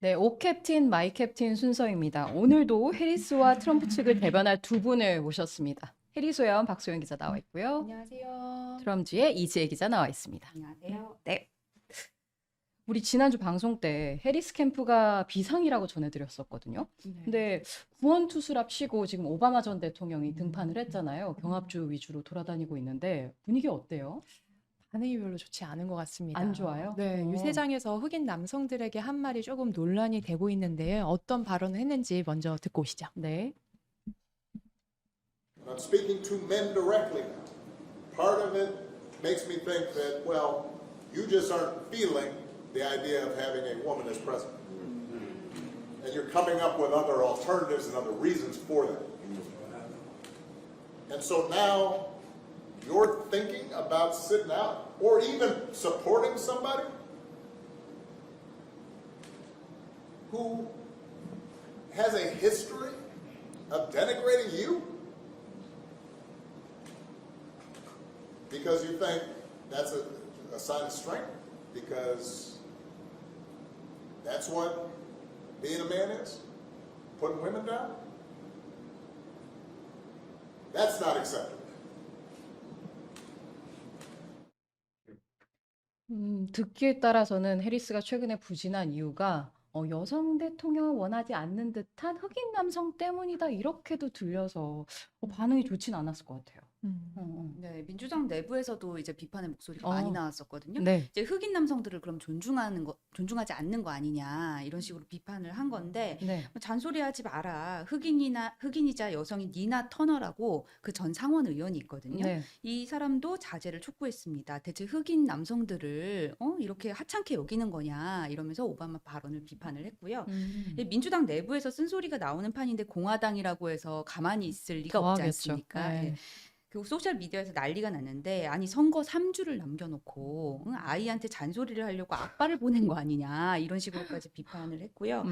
네, 오 캡틴, 마이 캡틴 순서입니다. 오늘도 해리스와 트럼프 측을 대변할 두 분을 모셨습니다. 해리스 의원 박소영 기자 나와 있고요. 안녕하세요. 트럼지의 이지혜 기자 나와 있습니다. 안녕하세요. 네, 우리 지난주 방송 때 해리스 캠프가 비상이라고 전해드렸었거든요. 네. 근데 구원 투수랍시고 지금 오바마 전 대통령이 등판을 했잖아요. 경합주 위주로 돌아다니고 있는데 분위기 어때요? 반응이 별로 좋지 않은 것 같습니다. 안 좋아요? 네, 유세장에서 흑인 남성들에게 한 말이 조금 논란이 되고 있는데 어떤 발언을 했는지 먼저 듣고 오시죠. 네. I'm speaking to men directly now. Part of it makes me think that, well, you just aren't feeling the idea of having a woman as president. And you're coming up with other alternatives and other reasons for that. And so now you're thinking about sitting out or even supporting somebody who has a history of denigrating you? Because you think that's a sign of strength? Because that's what being a man is? Putting women down? That's not acceptable. 듣기에 따라서는 해리스가 최근에 부진한 이유가 여성 대통령을 원하지 않는 듯한 흑인 남성 때문이다 이렇게도 들려서 반응이 좋진 않았을 것 같아요. 네, 민주당 내부에서도 이제 비판의 목소리가 어. 많이 나왔었거든요. 네. 이제 흑인 남성들을 그럼 존중하지 않는 거 아니냐 이런 식으로 비판을 한 건데 네. 잔소리하지 마라. 흑인이자 여성인 니나 터너라고 그 전 상원 의원이 있거든요. 네. 이 사람도 자제를 촉구했습니다. 대체 흑인 남성들을 이렇게 하찮게 여기는 거냐 이러면서 오바마 발언을 비판을 했고요. 이 민주당 내부에서 쓴소리가 나오는 판인데 공화당이라고 해서 가만히 있을 리가 없지 좋아하겠죠. 않습니까? 네. 예. 그 소셜 미디어에서 난리가 났는데 아니 선거 3주를 남겨놓고 아이한테 잔소리를 하려고 아빠를 보낸 거 아니냐 이런 식으로까지 비판을 했고요.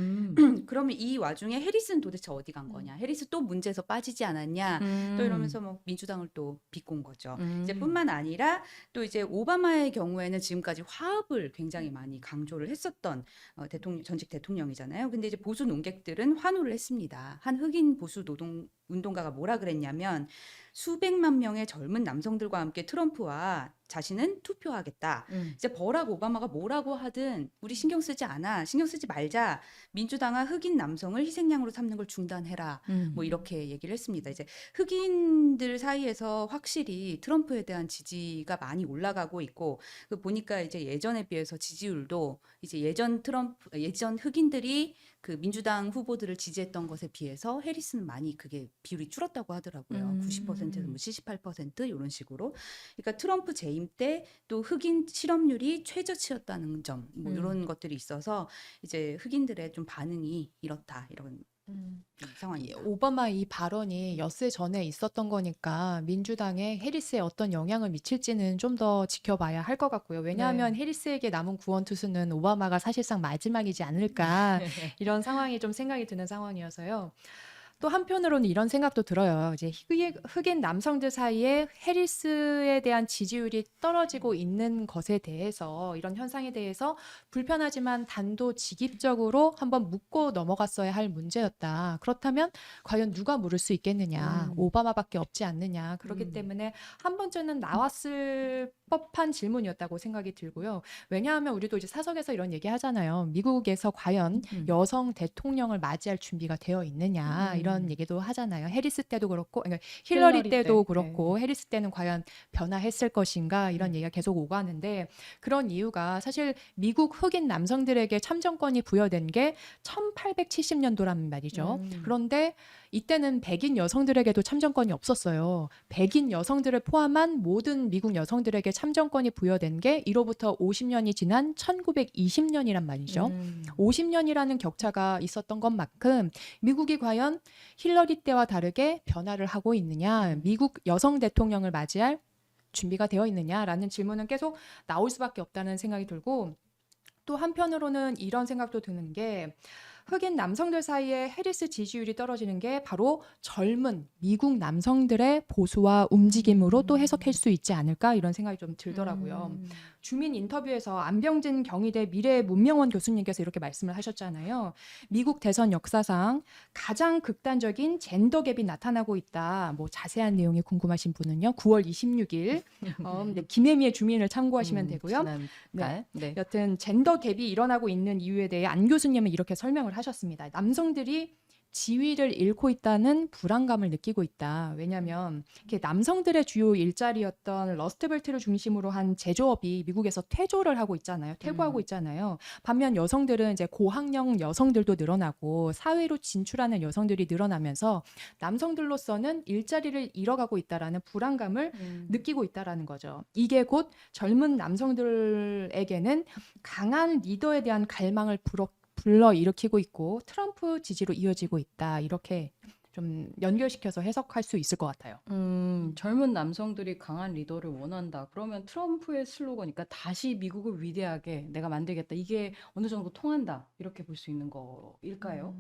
그러면 이 와중에 해리스는 도대체 어디 간 거냐? 해리스 또 문제에서 빠지지 않았냐? 또 이러면서 뭐 민주당을 또 비꼰 거죠. 이제 뿐만 아니라 또 이제 오바마의 경우에는 지금까지 화합을 굉장히 많이 강조를 했었던 전직 대통령이잖아요. 근데 이제 보수 논객들은 환호를 했습니다. 한 흑인 보수 운동가가 뭐라 그랬냐면 수백만 명의 젊은 남성들과 함께 트럼프와 자신은 투표하겠다. 이제 버락 오바마가 뭐라고 하든 우리 신경 쓰지 말자. 민주당은 흑인 남성을 희생양으로 삼는 걸 중단해라. 뭐 이렇게 얘기를 했습니다. 이제 흑인들 사이에서 확실히 트럼프에 대한 지지가 많이 올라가고 있고 그 보니까 이제 예전에 비해서 지지율도 이제 예전 흑인들이 그 민주당 후보들을 지지했던 것에 비해서 해리스는 많이 그게 비율이 줄었다고 하더라고요. 90%에서 뭐 78% 이런 식으로. 그러니까 트럼프 재임 때 또 흑인 실업률이 최저치였다는 점, 뭐 이런 것들이 있어서 이제 흑인들의 좀 반응이 이렇다 이런 상황입니다. 오바마 이 발언이 엿새 전에 있었던 거니까 민주당에 해리스에 어떤 영향을 미칠지는 좀 더 지켜봐야 할 것 같고요. 왜냐하면 해리스에게 남은 구원 투수는 오바마가 사실상 마지막이지 않을까 이런 상황이 좀 생각이 드는 상황이어서요. 또 한편으로는 이런 생각도 들어요. 이제 흑인 남성들 사이에 해리스에 대한 지지율이 떨어지고 있는 것에 대해서 이런 현상에 대해서 불편하지만 단도직입적으로 한번 묻고 넘어갔어야 할 문제였다. 그렇다면 과연 누가 물을 수 있겠느냐? 오바마밖에 없지 않느냐? 그렇기 때문에 한 번쯤은 나왔을 법한 질문이었다고 생각이 들고요. 왜냐하면 우리도 이제 사석에서 이런 얘기 하잖아요. 미국에서 과연 여성 대통령을 맞이할 준비가 되어 있느냐 이런 얘기도 하잖아요. 해리스 때도 그렇고 그러니까 힐러리 때도 그렇고 해리스 때는 과연 변화했을 것인가 이런 얘기가 계속 오가는데 그런 이유가 사실 미국 흑인 남성들에게 참정권이 부여된 게 1870년도란 말이죠. 그런데 이때는 백인 여성들에게도 참정권이 없었어요. 백인 여성들을 포함한 모든 미국 여성들에게 참정권이 부여된 게 이로부터 50년이 지난 1920년이란 말이죠. 50년이라는 격차가 있었던 것만큼 미국이 과연 힐러리 때와 다르게 변화를 하고 있느냐, 미국 여성 대통령을 맞이할 준비가 되어 있느냐라는 질문은 계속 나올 수밖에 없다는 생각이 들고 또 한편으로는 이런 생각도 드는 게 흑인 남성들 사이에 해리스 지지율이 떨어지는 게 바로 젊은 미국 남성들의 보수와 움직임으로 또 해석할 수 있지 않을까 이런 생각이 좀 들더라고요. 주민 인터뷰에서 안병진 경희대 미래문명원 교수님께서 이렇게 말씀을 하셨잖아요. 미국 대선 역사상 가장 극단적인 젠더 갭이 나타나고 있다. 뭐 자세한 내용이 궁금하신 분은요. 9월 26일 김혜미의 주민을 참고하시면 되고요. 지난달. 네. 여튼 젠더 갭이 일어나고 있는 이유에 대해 안 교수님은 이렇게 설명을 하셨습니다. 남성들이 지위를 잃고 있다는 불안감을 느끼고 있다. 왜냐하면 남성들의 주요 일자리였던 러스트벨트를 중심으로 한 제조업이 미국에서 퇴조를 하고 있잖아요. 퇴보하고 있잖아요. 반면 여성들은 이제 고학력 여성들도 늘어나고 사회로 진출하는 여성들이 늘어나면서 남성들로서는 일자리를 잃어가고 있다라는 불안감을 느끼고 있다라는 거죠. 이게 곧 젊은 남성들에게는 강한 리더에 대한 갈망을 불러일으키고 있고 트럼프 지지로 이어지고 있다. 이렇게 좀 연결시켜서 해석할 수 있을 것 같아요. 젊은 남성들이 강한 리더를 원한다. 그러면 트럼프의 슬로건이니까 다시 미국을 위대하게 내가 만들겠다. 이게 어느 정도 통한다. 이렇게 볼 수 있는 거일까요?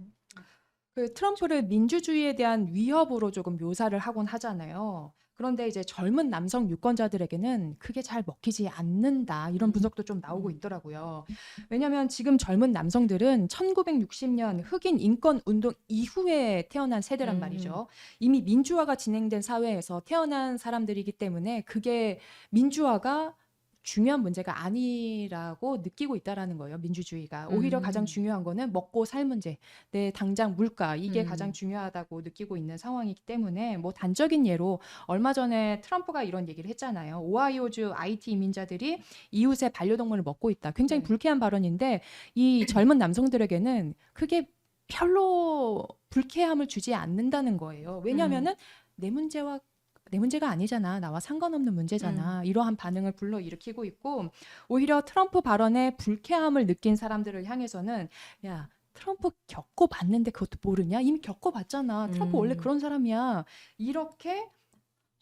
그 트럼프를 민주주의에 대한 위협으로 조금 묘사를 하곤 하잖아요. 그런데 이제 젊은 남성 유권자들에게는 그게 잘 먹히지 않는다. 이런 분석도 좀 나오고 있더라고요. 왜냐하면 지금 젊은 남성들은 1960년 흑인 인권 운동 이후에 태어난 세대란 말이죠. 이미 민주화가 진행된 사회에서 태어난 사람들이기 때문에 그게 민주화가 중요한 문제가 아니라고 느끼고 있다라는 거예요. 민주주의가. 오히려 가장 중요한 거는 먹고 살 문제, 내 당장 물가 이게 가장 중요하다고 느끼고 있는 상황이기 때문에 뭐 단적인 예로 얼마 전에 트럼프가 이런 얘기를 했잖아요. 오하이오주 IT 이민자들이 이웃의 반려동물을 먹고 있다. 굉장히 네. 불쾌한 발언인데 이 젊은 남성들에게는 그게 별로 불쾌함을 주지 않는다는 거예요. 왜냐하면은 내 문제가 아니잖아. 나와 상관없는 문제잖아. 이러한 반응을 불러일으키고 있고 오히려 트럼프 발언에 불쾌함을 느낀 사람들을 향해서는 야 트럼프 겪어봤는데 그것도 모르냐? 이미 겪어봤잖아. 트럼프 원래 그런 사람이야. 이렇게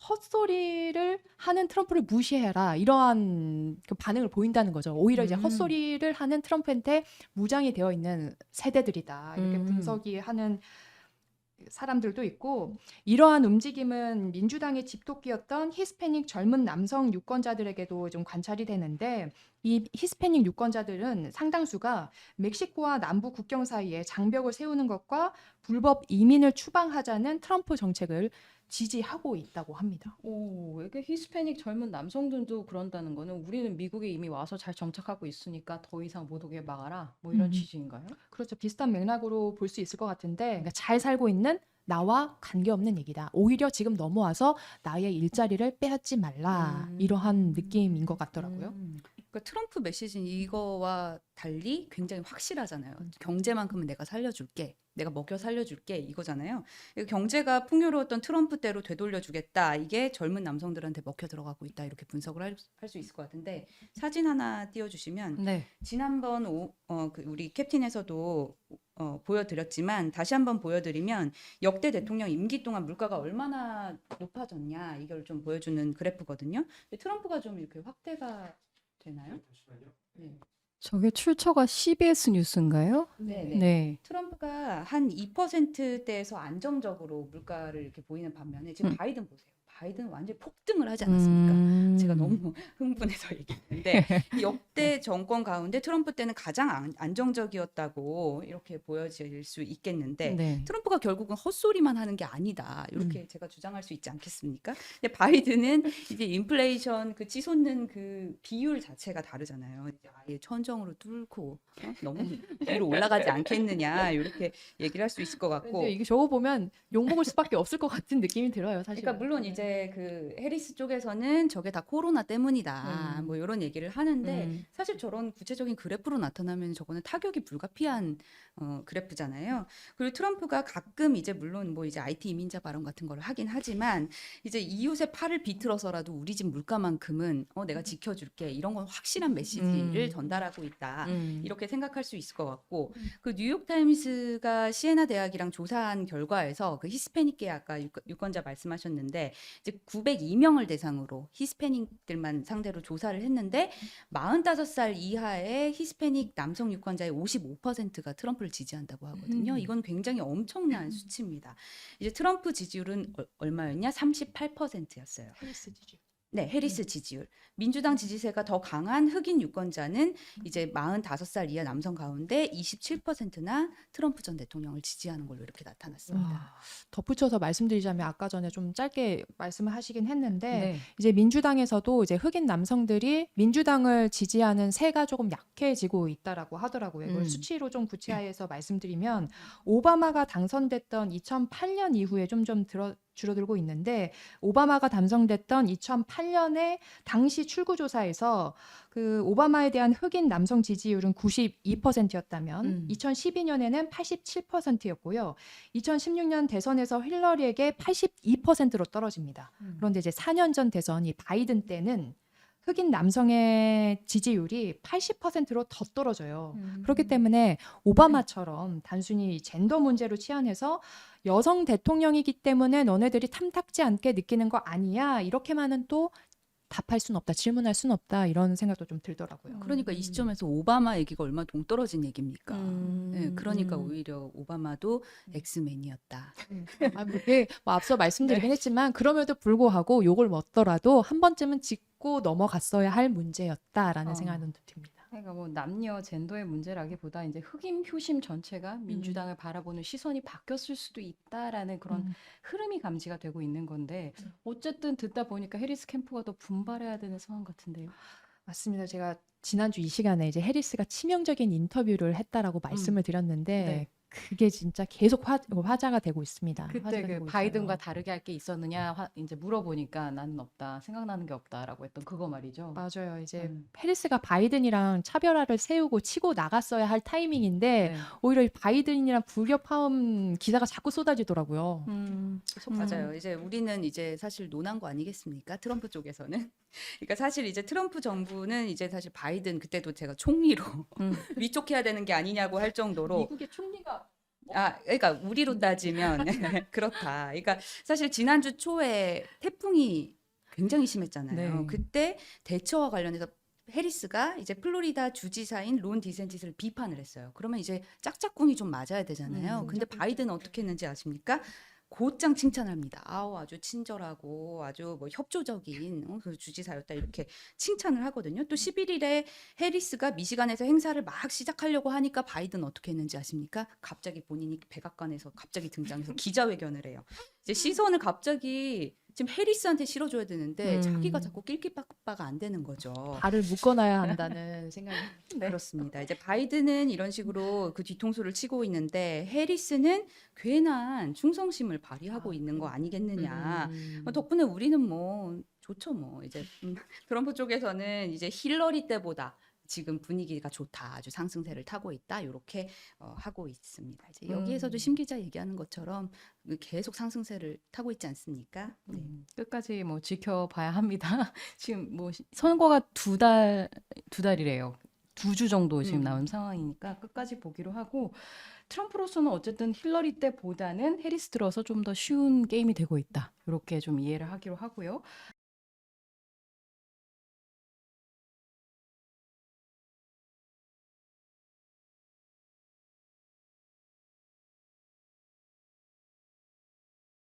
헛소리를 하는 트럼프를 무시해라. 이러한 그 반응을 보인다는 거죠. 오히려 이제 헛소리를 하는 트럼프한테 무장이 되어 있는 세대들이다. 이렇게 분석이 하는 사람들도 있고 이러한 움직임은 민주당의 집토끼였던 히스패닉 젊은 남성 유권자들에게도 좀 관찰이 되는데 이 히스패닉 유권자들은 상당수가 멕시코와 남부 국경 사이에 장벽을 세우는 것과 불법 이민을 추방하자는 트럼프 정책을 지지하고 있다고 합니다. 오, 이게 히스패닉 젊은 남성들도 그런다는 거는 우리는 미국에 이미 와서 잘 정착하고 있으니까 더 이상 못 오게 막아라. 뭐 이런 취지인가요? 그렇죠. 비슷한 맥락으로 볼 수 있을 것 같은데 그러니까 잘 살고 있는 나와 관계없는 얘기다. 오히려 지금 넘어와서 나의 일자리를 빼앗지 말라. 이러한 느낌인 것 같더라고요. 그러니까 트럼프 메시지는 이거와 달리 굉장히 확실하잖아요. 경제만큼은 내가 살려줄게. 내가 먹여 살려줄게. 이거잖아요. 경제가 풍요로웠던 트럼프 때로 되돌려주겠다. 이게 젊은 남성들한테 먹혀 들어가고 있다. 이렇게 분석을 할 수 있을 것 같은데 사진 하나 띄워주시면 네. 지난번 우리 캡틴에서도 보여드렸지만 다시 한번 보여드리면 역대 대통령 임기 동안 물가가 얼마나 높아졌냐 이걸 좀 보여주는 그래프거든요. 근데 트럼프가 좀 이렇게 확대가 되나요? 네. 저게 출처가 CBS 뉴스인가요? 네. 네. 트럼프가 한 2%대에서 안정적으로 물가를 이렇게 보이는 반면에 지금 바이든 보세요. 바이든 완전히 폭등을 하지 않았습니까? 제가 너무 흥분해서 얘기했는데 역대 정권 가운데 트럼프 때는 가장 안정적이었다고 이렇게 보여질 수 있겠는데 네. 트럼프가 결국은 헛소리만 하는 게 아니다. 이렇게 제가 주장할 수 있지 않겠습니까? 근데 바이든은 이제 인플레이션 그 치솟는 그 비율 자체가 다르잖아요. 이제 아예 천정으로 뚫고 너무 위로 올라가지 않겠느냐 이렇게 얘기를 할 수 있을 것 같고. 근데 이게 저거 보면 욕먹을 수밖에 없을 것 같은 느낌이 들어요, 사실. 그러니까 물론 이제 그 해리스 쪽에서는 저게 다 코로나 때문이다. 뭐 이런 얘기를 하는데 사실 저런 구체적인 그래프로 나타나면 저거는 타격이 불가피한 그래프잖아요. 그리고 트럼프가 가끔 이제 물론 뭐 이제 IT 이민자 발언 같은 걸 하긴 하지만 이제 이웃의 팔을 비틀어서라도 우리 집 물가만큼은 내가 지켜줄게. 이런 건 확실한 메시지를 전달하고 있다. 이렇게 생각할 수 있을 것 같고 그 뉴욕타임스가 시에나 대학이랑 조사한 결과에서 그 히스패닉계 아까 유권자 말씀하셨는데 이제 902명을 대상으로 히스패닉들만 상대로 조사를 했는데 45살 이하의 히스패닉 남성 유권자의 55%가 트럼프를 지지한다고 하거든요. 이건 굉장히 엄청난 수치입니다. 이제 트럼프 지지율은 얼마였냐? 38%였어요. 해리스 지지. 네, 해리스 지지율. 민주당 지지세가 더 강한 흑인 유권자는 이제 45살 이하 남성 가운데 27%나 트럼프 전 대통령을 지지하는 걸로 이렇게 나타났습니다. 덧붙여서 말씀드리자면 아까 전에 좀 짧게 말씀을 하시긴 했는데 네. 이제 민주당에서도 이제 흑인 남성들이 민주당을 지지하는 세가 조금 약해지고 있다라고 하더라고요. 이걸 수치로 좀 구체화해서 말씀드리면 오바마가 당선됐던 2008년 이후에 좀 줄어들고 있는데 오바마가 당선됐던 2008년에 당시 출구조사에서 그 오바마에 대한 흑인 남성 지지율은 92%였다면 2012년에는 87%였고요. 2016년 대선에서 힐러리에게 82%로 떨어집니다. 그런데 이제 4년 전 대선 이 바이든 때는 흑인 남성의 지지율이 80%로 더 떨어져요. 그렇기 때문에 오바마처럼 단순히 젠더 문제로 치환해서 여성 대통령이기 때문에 너네들이 탐탁지 않게 느끼는 거 아니야? 이렇게만은 또 답할 수는 없다, 질문할 수는 없다 이런 생각도 좀 들더라고요. 그러니까 이 시점에서 오바마 얘기가 얼마나 동떨어진 얘기입니까? 음. 네, 그러니까 오히려 오바마도 엑스맨이었다. 그게 뭐 앞서 말씀드리긴 했지만 그럼에도 불구하고 욕을 먹더라도 한 번쯤은 짚고 넘어갔어야 할 문제였다라는 생각은 듭니다. 그러니까 뭐 남녀 젠더의 문제라기보다 이제 흑인 표심 전체가 민주당을 바라보는 시선이 바뀌었을 수도 있다라는 그런 흐름이 감지가 되고 있는 건데 어쨌든 듣다 보니까 해리스 캠프가 더 분발해야 되는 상황 같은데요. 맞습니다. 제가 지난주 이 시간에 이제 해리스가 치명적인 인터뷰를 했다라고 말씀을 드렸는데 네. 그게 진짜 계속 화제가 되고 있습니다. 그때 화제가 그 되고 바이든과 있어요. 다르게 할 게 있었느냐 이제 물어보니까 나는 없다, 생각나는 게 없다라고 했던 그거 말이죠. 맞아요. 이제 음. 해리스가 바이든이랑 차별화를 세우고 치고 나갔어야 할 타이밍인데 네. 오히려 이 바이든이랑 불협화음 기사가 자꾸 쏟아지더라고요. 계속 맞아요. 이제 우리는 이제 사실 논한 거 아니겠습니까? 트럼프 쪽에서는. 그러니까 사실 이제 트럼프 정부는 이제 사실 바이든 그때도 제가 총리로 위촉해야 되는 게 아니냐고 할 정도로 미국의 총리가 그러니까 우리로 따지면 그렇다. 그러니까 사실 지난주 초에 태풍이 굉장히 심했잖아요. 네. 그때 대처와 관련해서 해리스가 이제 플로리다 주지사인 론 디센티스를 비판을 했어요. 그러면 이제 짝짝꿍이 좀 맞아야 되잖아요. 근데 바이든은 어떻게 했는지 아십니까? 곧장 칭찬합니다. 아주 친절하고 아주 뭐 협조적인 그 주지사였다 이렇게 칭찬을 하거든요. 또 11일에 해리스가 미시간에서 행사를 막 시작하려고 하니까 바이든 어떻게 했는지 아십니까? 갑자기 본인이 백악관에서 갑자기 등장해서 기자회견을 해요. 이제 시선을 갑자기 지금 해리스한테 실어줘야 되는데 자기가 자꾸 낄낄빠빠가 안 되는 거죠. 발을 묶어놔야 한다는 생각이 그렇습니다. 이제 바이든은 이런 식으로 그 뒤통수를 치고 있는데 해리스는 괜한 충성심을 발휘하고 있는 거 아니겠느냐. 덕분에 우리는 뭐 좋죠 뭐. 이제 트럼프 쪽에서는 이제 힐러리 때보다 지금 분위기가 좋다, 아주 상승세를 타고 있다, 이렇게 하고 있습니다. 이제 여기에서도 심 기자 얘기하는 것처럼 계속 상승세를 타고 있지 않습니까? 네. 끝까지 뭐 지켜봐야 합니다. 지금 뭐 선거가 두 달이래요. 2주 정도 지금 남은 상황이니까 끝까지 보기로 하고 트럼프로서는 어쨌든 힐러리 때보다는 해리스 들어서 좀 더 쉬운 게임이 되고 있다. 이렇게 좀 이해를 하기로 하고요.